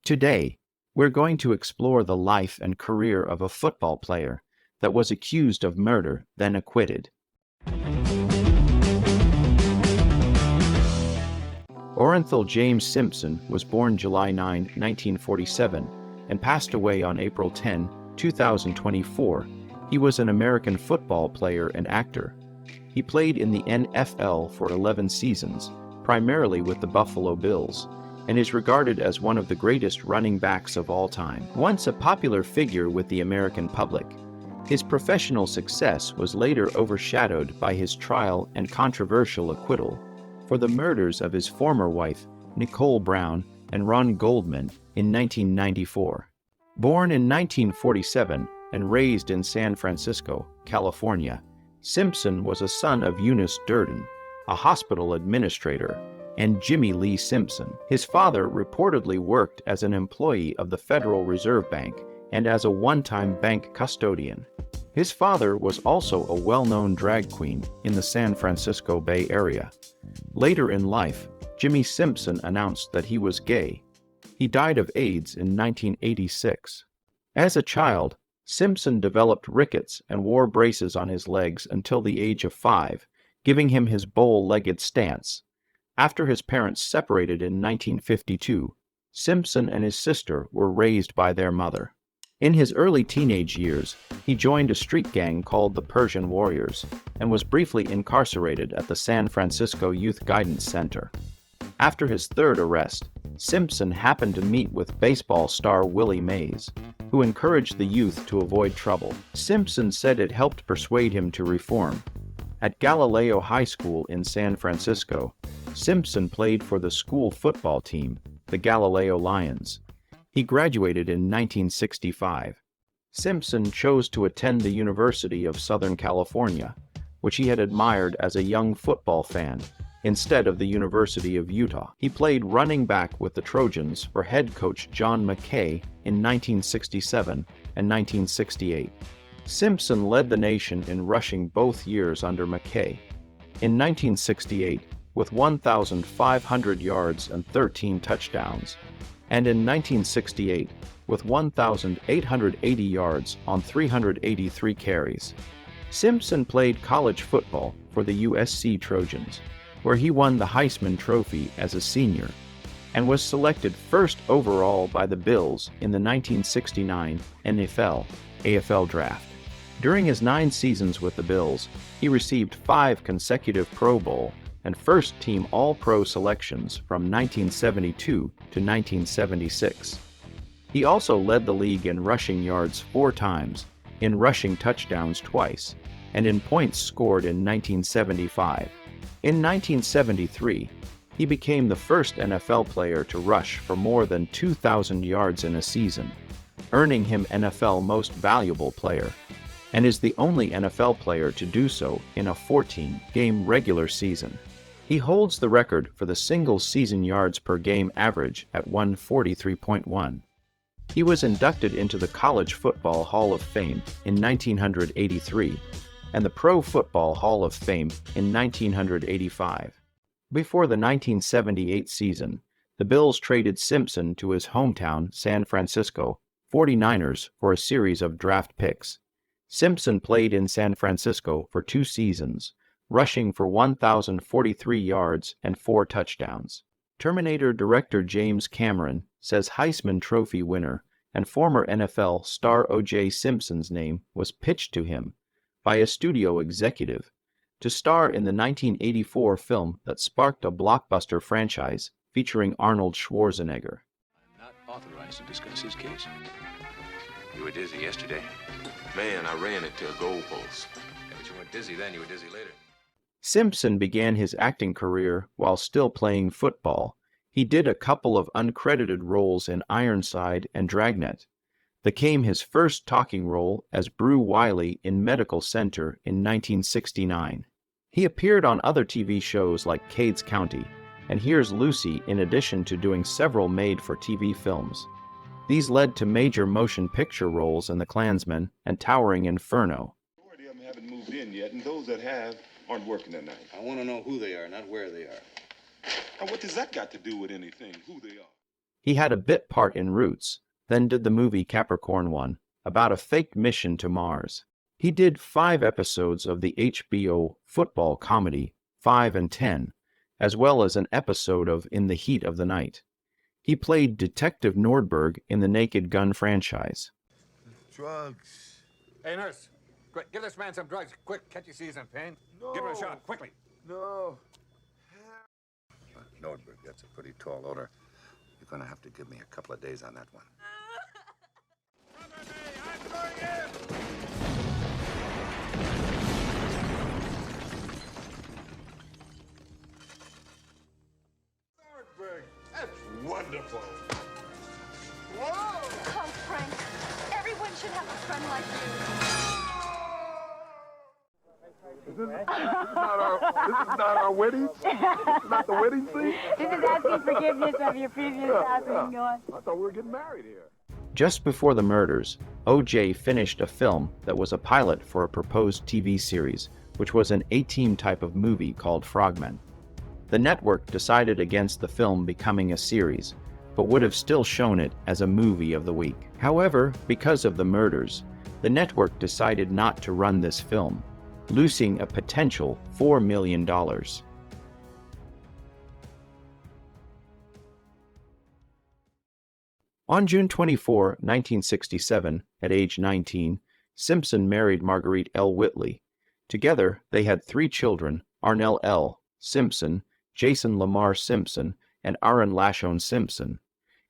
Today, we're going to explore the life and career of a football player that was accused of murder, then acquitted. Orenthal James Simpson was born July 9, 1947, and passed away on April 10, 2024. He was an American football player and actor. He played in the NFL for 11 seasons, primarily with the Buffalo Bills, and is regarded as one of the greatest running backs of all time. Once a popular figure with the American public, his professional success was later overshadowed by his trial and controversial acquittal for the murders of his former wife, Nicole Brown, and Ron Goldman in 1994. Born in 1947 and raised in San Francisco, California, Simpson was a son of Eunice Durden, a hospital administrator, and Jimmy Lee Simpson. His father reportedly worked as an employee of the Federal Reserve Bank and as a one-time bank custodian. His father was also a well-known drag queen in the San Francisco Bay Area. Later in life, Jimmy Simpson announced that he was gay. He died of AIDS in 1986. As a child, Simpson developed rickets and wore braces on his legs until the age of 5, giving him his bow-legged stance. After his parents separated in 1952, Simpson and his sister were raised by their mother. In his early teenage years, he joined a street gang called the Persian Warriors and was briefly incarcerated at the San Francisco Youth Guidance Center. After his third arrest, Simpson happened to meet with baseball star Willie Mays, who encouraged the youth to avoid trouble. Simpson said it helped persuade him to reform. At Galileo High School in San Francisco, Simpson played for the school football team, the Galileo Lions. He graduated in 1965. Simpson chose to attend the University of Southern California, which he had admired as a young football fan, instead of the University of Utah. He played running back with the Trojans for head coach John McKay in 1967 and 1968. Simpson led the nation in rushing both years under McKay. In 1968, with 1,500 yards and 13 touchdowns, and in 1968, with 1,880 yards on 383 carries. Simpson played college football for the USC Trojans, where he won the Heisman Trophy as a senior, and was selected first overall by the Bills in the 1969 AFL draft. During his 9 seasons with the Bills, he received 5 consecutive Pro Bowl and first-team All-Pro selections from 1972 to 1976. He also led the league in rushing yards 4 times, in rushing touchdowns twice, and in points scored in 1975. In 1973, he became the first NFL player to rush for more than 2,000 yards in a season, earning him NFL Most Valuable Player, and is the only NFL player to do so in a 14-game regular season. He holds the record for the single season yards per game average at 143.1. He was inducted into the College Football Hall of Fame in 1983 and the Pro Football Hall of Fame in 1985. Before the 1978 season, the Bills traded Simpson to his hometown, San Francisco 49ers, for a series of draft picks. Simpson played in San Francisco for 2 seasons, rushing for 1,043 yards and 4 touchdowns. Terminator director James Cameron says Heisman Trophy winner and former NFL star O.J. Simpson's name was pitched to him by a studio executive to star in the 1984 film that sparked a blockbuster franchise featuring Arnold Schwarzenegger. I'm not authorized to discuss his case. You were dizzy yesterday. Man, I ran into a goalpost. Yeah, but you weren't dizzy then, you were dizzy later. Simpson began his acting career while still playing football. He did a couple of uncredited roles in Ironside and Dragnet. Became his first talking role as Brew Wiley in Medical Center in 1969. He appeared on other TV shows like Cades County and Here's Lucy, in addition to doing several made-for-TV films. These led to major motion picture roles in The Klansman and Towering Inferno. The majority of them haven't moved in yet, and those that have aren't working tonight. I want to know who they are, not where they are. And what does that got to do with anything, who they are? He had a bit part in Roots, then did the movie Capricorn One, about a fake mission to Mars. He did 5 episodes of the HBO football comedy 5 and 10, as well as an episode of In the Heat of the Night. He played Detective Nordberg in the Naked Gun franchise. Drugs. Hey, nurse. Quick, give this man some drugs. Quick, can't you see he's in pain? No. Give him a shot, quickly. No. Nordberg, that's a pretty tall order. You're gonna have to give me a couple of days on that one. I'm going in. Nordberg, that's wonderful. Whoa! Oh, Frank, everyone should have a friend like you. This is not our wedding? This is not the wedding scene? This is asking forgiveness of your previous husband going. I thought we were getting married here. Just before the murders, O.J. finished a film that was a pilot for a proposed TV series, which was an A-Team type of movie called Frogmen. The network decided against the film becoming a series, but would have still shown it as a movie of the week. However, because of the murders, the network decided not to run this film, losing a potential $4 million. On June 24, 1967, at age 19, Simpson married Marguerite L. Whitley. Together, they had 3 children, Arnell L. Simpson, Jason Lamar Simpson, and Aaron Lashone Simpson.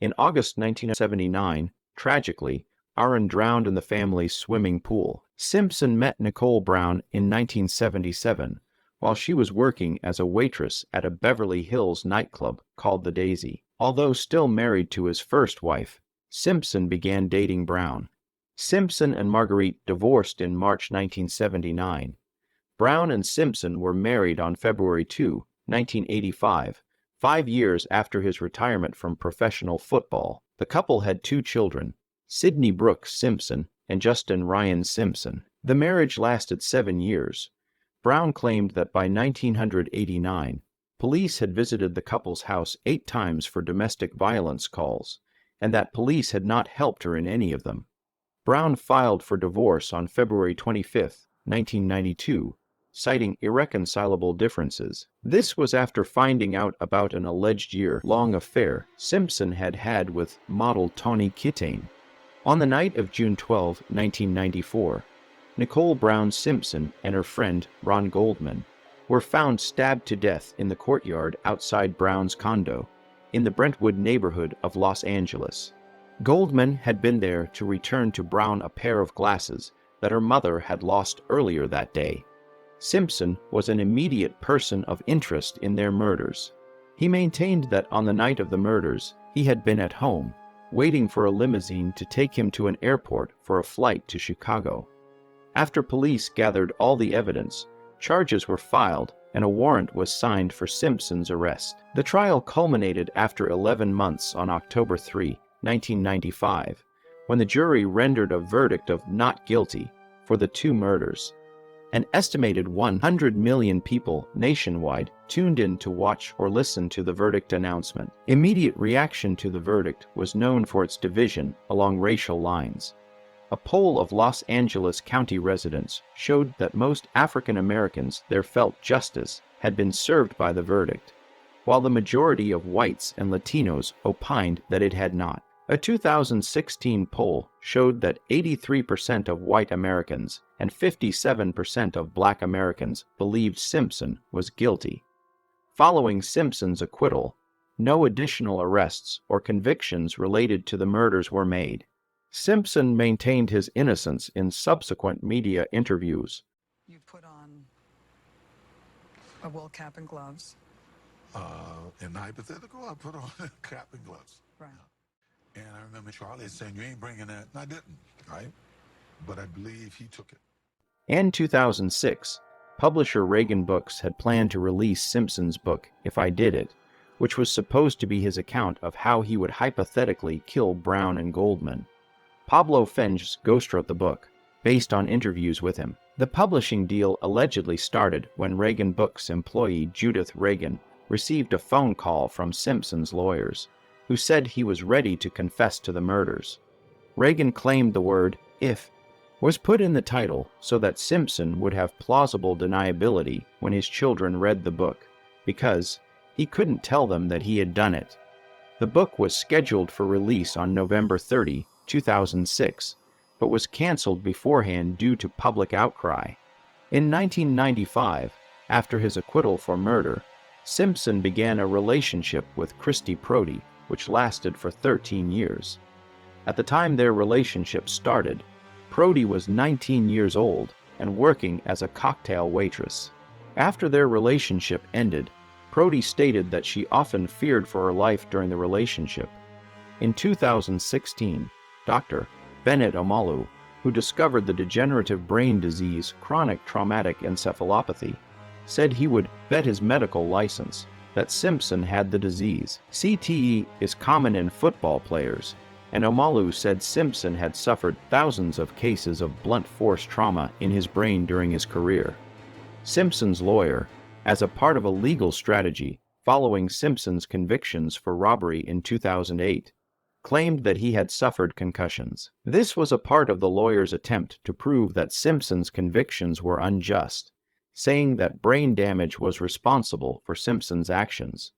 In August 1979, tragically, Aaron drowned in the family's swimming pool. Simpson met Nicole Brown in 1977 while she was working as a waitress at a Beverly Hills nightclub called the Daisy. Although still married to his first wife, Simpson began dating Brown. Simpson and Marguerite divorced in March 1979. Brown and Simpson were married on February 2, 1985, 5 years after his retirement from professional football. The couple had 2 children, Sidney Brooks Simpson and Justin Ryan Simpson. The marriage lasted 7 years. Brown claimed that by 1989, police had visited the couple's house 8 times for domestic violence calls, and that police had not helped her in any of them. Brown filed for divorce on February 25, 1992, citing irreconcilable differences. This was after finding out about an alleged year-long affair Simpson had had with model Tawny Kitaen. On the night of June 12, 1994, Nicole Brown Simpson and her friend Ron Goldman were found stabbed to death in the courtyard outside Brown's condo in the Brentwood neighborhood of Los Angeles. Goldman had been there to return to Brown a pair of glasses that her mother had lost earlier that day. Simpson was an immediate person of interest in their murders. He maintained that on the night of the murders, he had been at home, waiting for a limousine to take him to an airport for a flight to Chicago. After police gathered all the evidence, charges were filed and a warrant was signed for Simpson's arrest. The trial culminated after 11 months on October 3, 1995, when the jury rendered a verdict of not guilty for the 2 murders. An estimated 100 million people nationwide tuned in to watch or listen to the verdict announcement. Immediate reaction to the verdict was known for its division along racial lines. A poll of Los Angeles County residents showed that most African Americans there felt justice had been served by the verdict, while the majority of whites and Latinos opined that it had not. A 2016 poll showed that 83% of white Americans and 57% of black Americans believed Simpson was guilty. Following Simpson's acquittal, no additional arrests or convictions related to the murders were made. Simpson maintained his innocence in subsequent media interviews. You put on a wool cap and gloves. In the hypothetical, I put on a cap and gloves. Right. And I remember Charlie saying, "You ain't bringing that." And I didn't, right? But I believe he took it. In 2006, publisher Reagan Books had planned to release Simpson's book, If I Did It, which was supposed to be his account of how he would hypothetically kill Brown and Goldman. Pablo Fenges ghostwrote the book, based on interviews with him. The publishing deal allegedly started when Reagan Books employee Judith Reagan received a phone call from Simpson's lawyers. who said he was ready to confess to the murders. Reagan claimed the word "if" was put in the title so that Simpson would have plausible deniability when his children read the book, because he couldn't tell them that he had done it. The book was scheduled for release on November 30, 2006, but was canceled beforehand due to public outcry. In 1995, after his acquittal for murder, Simpson began a relationship with Christy Prody, which lasted for 13 years. At the time their relationship started, Prody was 19 years old and working as a cocktail waitress. After their relationship ended, Prody stated that she often feared for her life during the relationship. In 2016, Dr. Bennett Omalu, who discovered the degenerative brain disease chronic traumatic encephalopathy, said he would bet his medical license that Simpson had the disease. CTE is common in football players, and Omalu said Simpson had suffered thousands of cases of blunt force trauma in his brain during his career. Simpson's lawyer, as a part of a legal strategy following Simpson's convictions for robbery in 2008, claimed that he had suffered concussions. This was a part of the lawyer's attempt to prove that Simpson's convictions were unjust, saying that brain damage was responsible for Simpson's actions.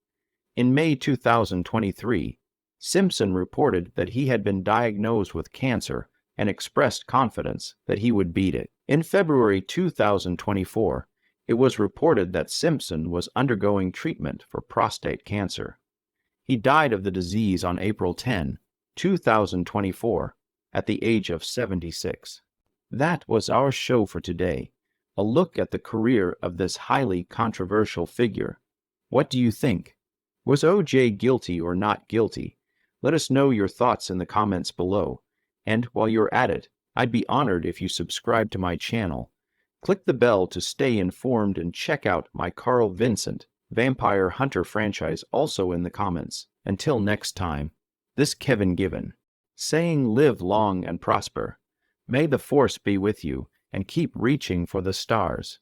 In May 2023, Simpson reported that he had been diagnosed with cancer and expressed confidence that he would beat it. In February 2024, it was reported that Simpson was undergoing treatment for prostate cancer. He died of the disease on April 10, 2024, at the age of 76. That was our show for today, a look at the career of this highly controversial figure. What do you think? Was O.J. guilty or not guilty? Let us know your thoughts in the comments below. And while you're at it, I'd be honored if you subscribe to my channel. Click the bell to stay informed and check out my Carl Vincent Vampire Hunter franchise also in the comments. Until next time, this Kevin Given, saying live long and prosper. May the force be with you and keep reaching for the stars.